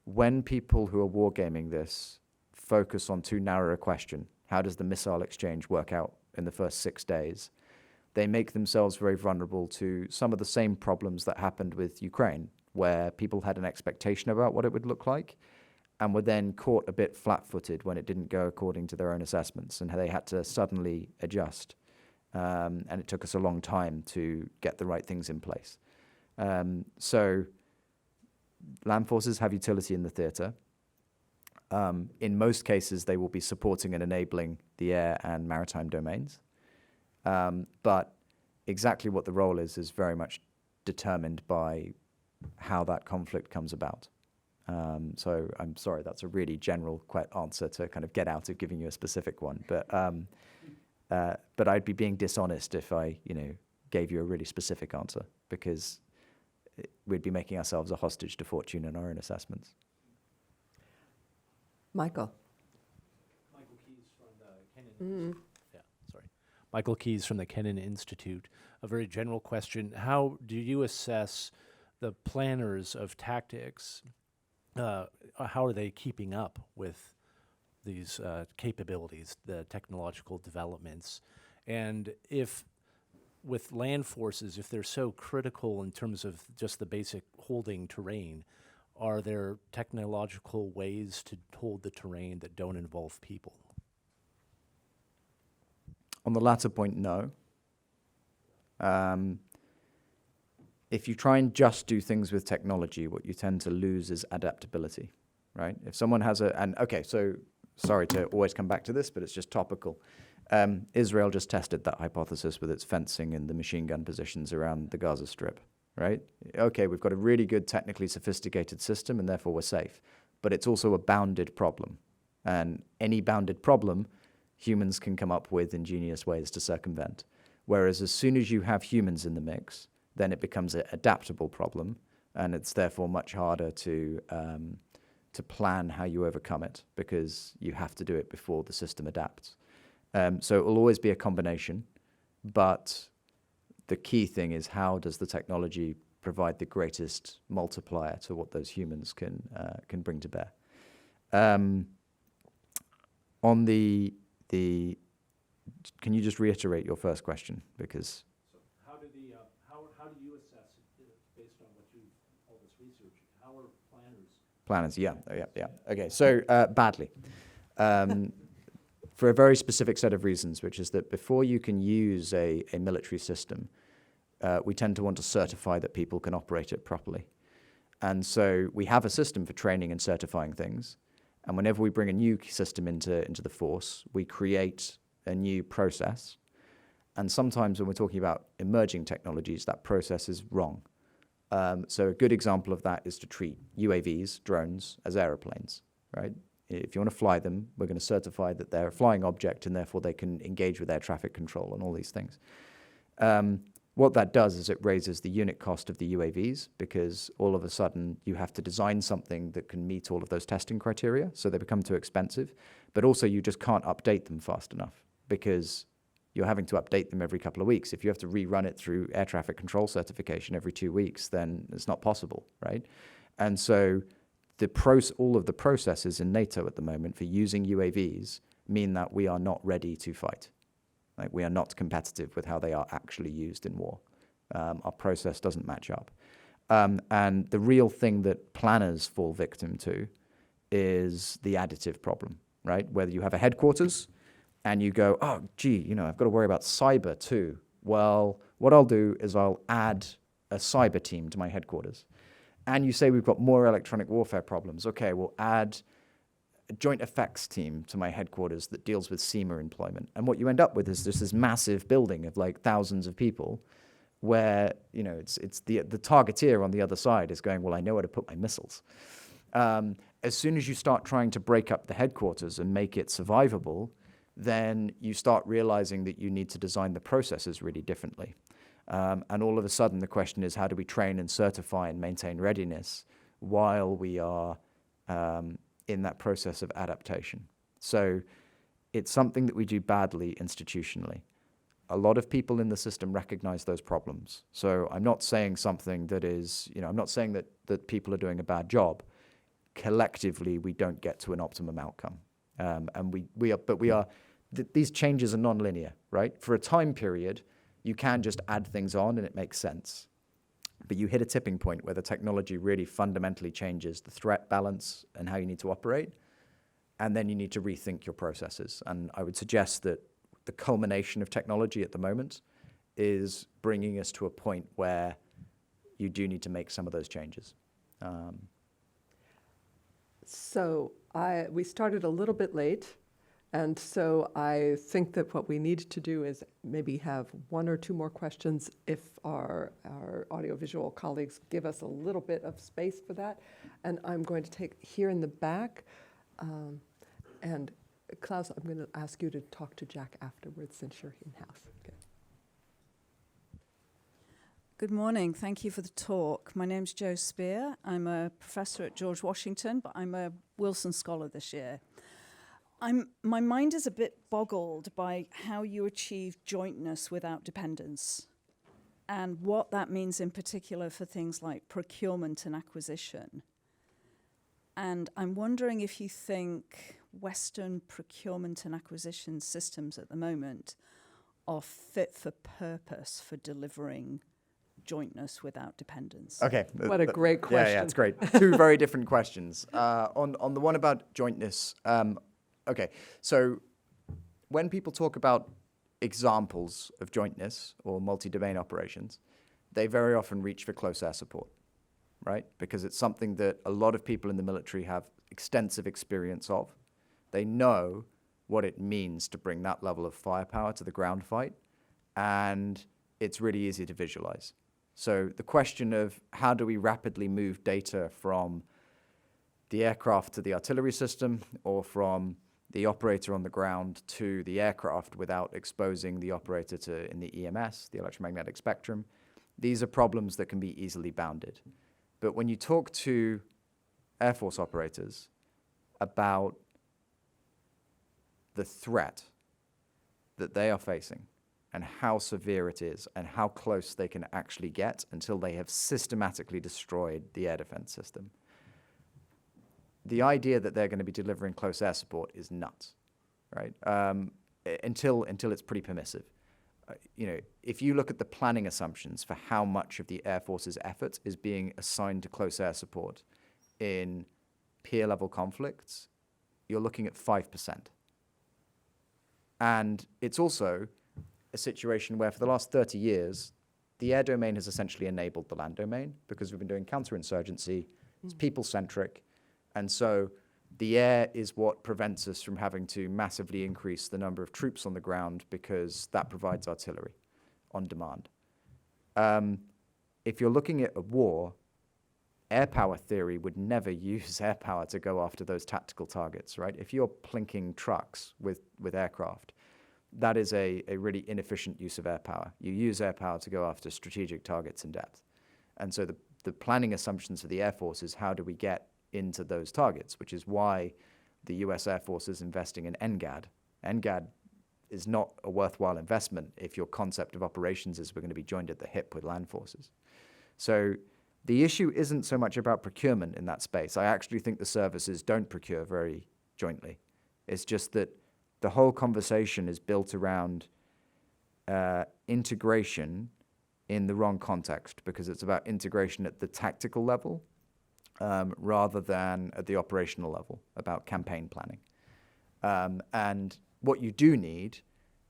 when people who are wargaming this focus on too narrow a question, how does the missile exchange work out in the first 6 days, they make themselves very vulnerable to some of the same problems that happened with Ukraine, where people had an expectation about what it would look like and were then caught a bit flat-footed when it didn't go according to their own assessments, and they had to suddenly adjust. And it took us a long time to get the right things in place. So land forces have utility in the theater. In most cases, they will be supporting and enabling the air and maritime domains. But exactly what the role is very much determined by how that conflict comes about. So I'm sorry, that's a really general answer to kind of get out of giving you a specific one. But But I'd be being dishonest if I, gave you a really specific answer, because we'd be making ourselves a hostage to fortune in our own assessments. Michael. Michael Keys from the Kennan. Yeah, sorry. Michael Keys from the Kennan Institute. A very general question: how do you assess the planners of tactics? How are they keeping up with these capabilities, the technological developments, and if with land forces, if they're so critical in terms of just the basic holding terrain, are there technological ways to hold the terrain that don't involve people? On the latter point, no. If you try and just do things with technology, what you tend to lose is adaptability, right? If someone has so sorry to always come back to this, but it's just topical. Israel just tested that hypothesis with its fencing and the machine gun positions around the Gaza Strip, right? Okay, we've got a really good, technically sophisticated system, and therefore we're safe. But it's also a bounded problem. And any bounded problem, humans can come up with ingenious ways to circumvent. Whereas as soon as you have humans in the mix, then it becomes an adaptable problem, and it's therefore much harder to plan how you overcome it, because you have to do it before the system adapts. So it will always be a combination, but the key thing is, how does the technology provide the greatest multiplier to what those humans can bring to bear? On the can you just reiterate your first question, because How do you assess it based on what all this research? How are planners? Yeah. Okay, so badly. For a very specific set of reasons, which is that before you can use a military system, we tend to want to certify that people can operate it properly. And so we have a system for training and certifying things. And whenever we bring a new system into the force, we create a new process. And sometimes when we're talking about emerging technologies, that process is wrong. So a good example of that is to treat UAVs, drones, as aeroplanes, right? If you want to fly them, we're going to certify that they're a flying object, and therefore they can engage with air traffic control and all these things. What that does is it raises the unit cost of the UAVs, because all of a sudden you have to design something that can meet all of those testing criteria, so they become too expensive. But also you just can't update them fast enough, because you're having to update them every couple of weeks. If you have to rerun it through air traffic control certification every 2 weeks, then it's not possible, right? And so all of the processes in NATO at the moment for using UAVs mean that we are not ready to fight. Like, we are not competitive with how they are actually used in war. Our process doesn't match up. And the real thing that planners fall victim to is the additive problem, right? Whether you have a headquarters and you go, oh, gee, I've got to worry about cyber too. Well, what I'll do is I'll add a cyber team to my headquarters. And you say we've got more electronic warfare problems. Okay, we'll add a joint effects team to my headquarters that deals with SEMA employment. And what you end up with is just this massive building of like thousands of people, where it's the targeteer on the other side is going, well, I know where to put my missiles. As soon as you start trying to break up the headquarters and make it survivable, then you start realizing that you need to design the processes really differently. And all of a sudden, the question is, how do we train and certify and maintain readiness while we are in that process of adaptation? So it's something that we do badly institutionally. A lot of people in the system recognize those problems. So I'm not saying something that is, I'm not saying that people are doing a bad job. Collectively, we don't get to an optimum outcome. These changes are nonlinear, right? For a time period, you can just add things on and it makes sense. But you hit a tipping point where the technology really fundamentally changes the threat balance and how you need to operate. And then you need to rethink your processes. And I would suggest that the culmination of technology at the moment is bringing us to a point where you do need to make some of those changes. So we started a little bit late, and so I think that what we need to do is maybe have one or two more questions if our audiovisual colleagues give us a little bit of space for that. And I'm going to take here in the back, and Klaus, I'm going to ask you to talk to Jack afterwards since you're in-house. Okay. Good morning. Thank you for the talk. My name's Jo Spear. I'm a professor at George Washington, but I'm a Wilson Scholar this year. My mind is a bit boggled by how you achieve jointness without dependence and what that means in particular for things like procurement and acquisition. And I'm wondering if you think Western procurement and acquisition systems at the moment are fit for purpose for delivering jointness without dependence. Okay. What a great question. Yeah, it's great. Two very different questions. On the one about jointness, okay, so when people talk about examples of jointness or multi-domain operations, they very often reach for close air support, right? Because it's something that a lot of people in the military have extensive experience of. They know what it means to bring that level of firepower to the ground fight, and it's really easy to visualize. So the question of how do we rapidly move data from the aircraft to the artillery system or from the operator on the ground to the aircraft without exposing the operator to in the EMS, the electromagnetic spectrum, these are problems that can be easily bounded. But when you talk to Air Force operators about the threat that they are facing and how severe it is and how close they can actually get until they have systematically destroyed the air defense system, the idea that they're going to be delivering close air support is nuts, right? Until it's pretty permissive. If you look at the planning assumptions for how much of the Air Force's effort is being assigned to close air support in peer-level conflicts, you're looking at 5%. And it's also a situation where for the last 30 years, the air domain has essentially enabled the land domain because we've been doing counterinsurgency, it's people-centric, and so the air is what prevents us from having to massively increase the number of troops on the ground because that provides artillery on demand. If you're looking at a war, air power theory would never use air power to go after those tactical targets, right? If you're plinking trucks with aircraft, that is a really inefficient use of air power. You use air power to go after strategic targets in depth. And so the planning assumptions for the Air Force is how do we get into those targets, which is why the US Air Force is investing in NGAD. NGAD is not a worthwhile investment if your concept of operations is we're going to be joined at the hip with land forces. So the issue isn't so much about procurement in that space. I actually think the services don't procure very jointly. It's just that the whole conversation is built around integration in the wrong context because it's about integration at the tactical level rather than at the operational level, about campaign planning. And what you do need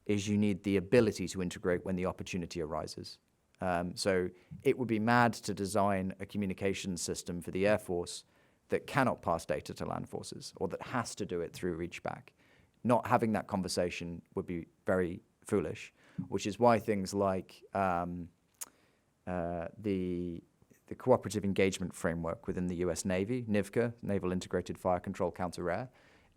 is you need the ability to integrate when the opportunity arises. So it would be mad to design a communications system for the Air Force that cannot pass data to land forces or that has to do it through reachback. Not having that conversation would be very foolish, which is why things like the Cooperative Engagement Framework within the US Navy, NIVCA, Naval Integrated Fire Control Counter-Air,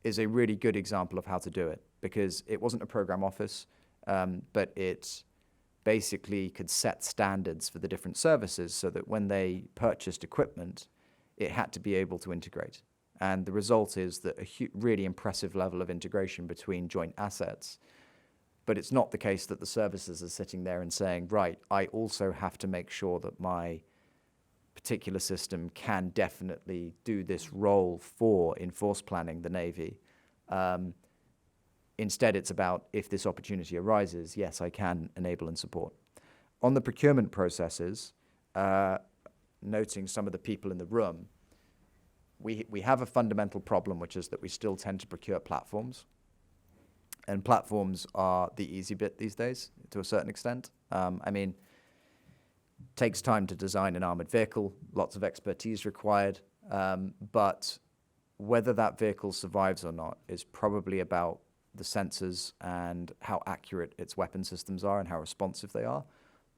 is a really good example of how to do it because it wasn't a program office, but it basically could set standards for the different services so that when they purchased equipment, it had to be able to integrate. And the result is that a really impressive level of integration between joint assets. But it's not the case that the services are sitting there and saying, right, I also have to make sure that my particular system can definitely do this role for enforced planning the Navy. Instead, it's about if this opportunity arises, yes, I can enable and support. On the procurement processes, noting some of the people in the room, we have a fundamental problem, which is that we still tend to procure platforms. And platforms are the easy bit these days, to a certain extent. Takes time to design an armored vehicle, lots of expertise required, but whether that vehicle survives or not is probably about the sensors and how accurate its weapon systems are and how responsive they are.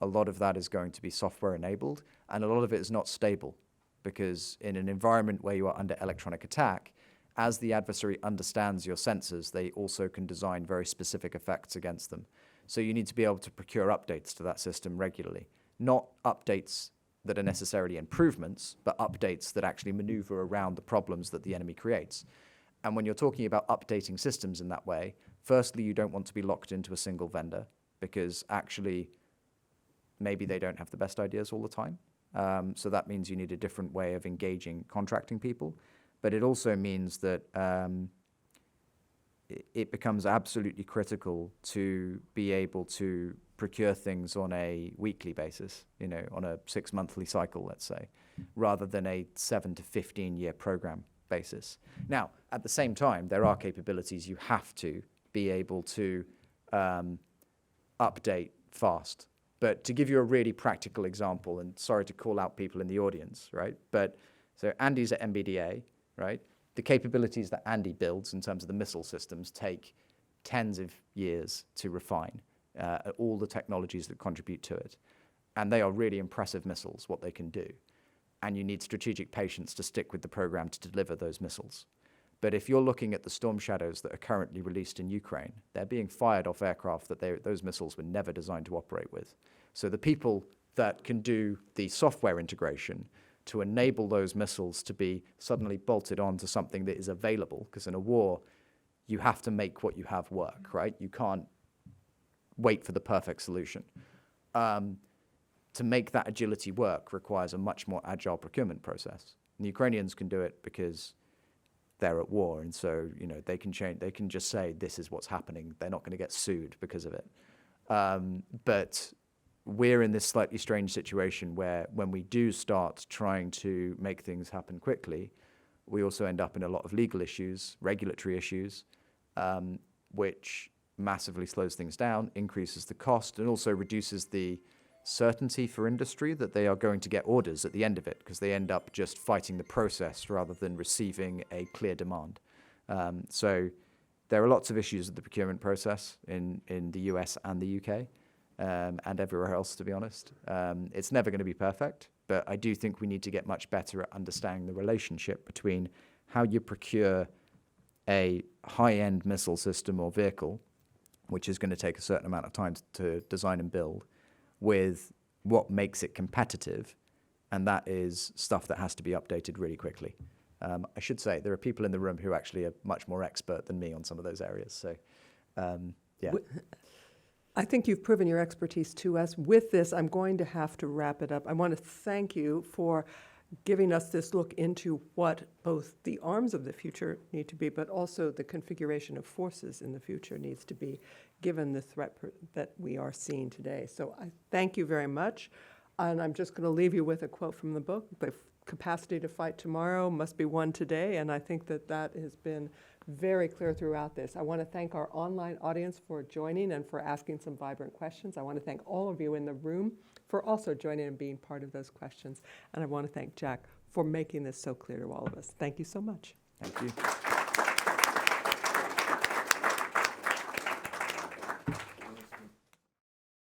A lot of that is going to be software enabled, and a lot of it is not stable, because in an environment where you are under electronic attack as the adversary understands your sensors, they also can design very specific effects against them. So you need to be able to procure updates to that system regularly, not updates that are necessarily improvements, but updates that actually maneuver around the problems that the enemy creates. And when you're talking about updating systems in that way, firstly, you don't want to be locked into a single vendor, because actually maybe they don't have the best ideas all the time. So that means you need a different way of engaging contracting people. But it also means that it becomes absolutely critical to be able to procure things on a weekly basis, on a 6-monthly cycle, let's say, rather than a 7 to 15-year program basis. Now, at the same time, there are capabilities you have to be able to update fast. But to give you a really practical example, and sorry to call out people in the audience, right? But so Andy's at MBDA, right? The capabilities that Andy builds in terms of the missile systems take tens of years to refine, all the technologies that contribute to it. And they are really impressive missiles, what they can do. And you need strategic patience to stick with the program to deliver those missiles. But if you're looking at the Storm Shadows that are currently released in Ukraine, they're being fired off aircraft that those missiles were never designed to operate with. So the people that can do the software integration to enable those missiles to be suddenly bolted onto something that is available, because in a war, you have to make what you have work, right? You can't wait for the perfect solution. To make that agility work requires a much more agile procurement process. And the Ukrainians can do it because they're at war, and so they can change. They can just say this is what's happening. They're not going to get sued because of it. But we're in this slightly strange situation where when we do start trying to make things happen quickly, we also end up in a lot of legal issues, regulatory issues, which massively slows things down, increases the cost, and also reduces the certainty for industry that they are going to get orders at the end of it, because they end up just fighting the process rather than receiving a clear demand. So there are lots of issues with the procurement process in the US and the UK and everywhere else, to be honest. It's never going to be perfect, but I do think we need to get much better at understanding the relationship between how you procure a high-end missile system or vehicle, which is going to take a certain amount of time to design and build, with what makes it competitive, and that is stuff that has to be updated really quickly. I should say there are people in the room who actually are much more expert than me on some of those areas. So, yeah. I think you've proven your expertise to us. With this, I'm going to have to wrap it up. I want to thank you for giving us this look into what both the arms of the future need to be, but also the configuration of forces in the future needs to be, given the threat that we are seeing today. So I thank you very much. And I'm just going to leave you with a quote from the book: the capacity to fight tomorrow must be won today. And I think that has been very clear throughout this. I want to thank our online audience for joining and for asking some vibrant questions. I want to thank all of you in the room for also joining and being part of those questions. And I want to thank Jack for making this so clear to all of us. Thank you so much. Thank you.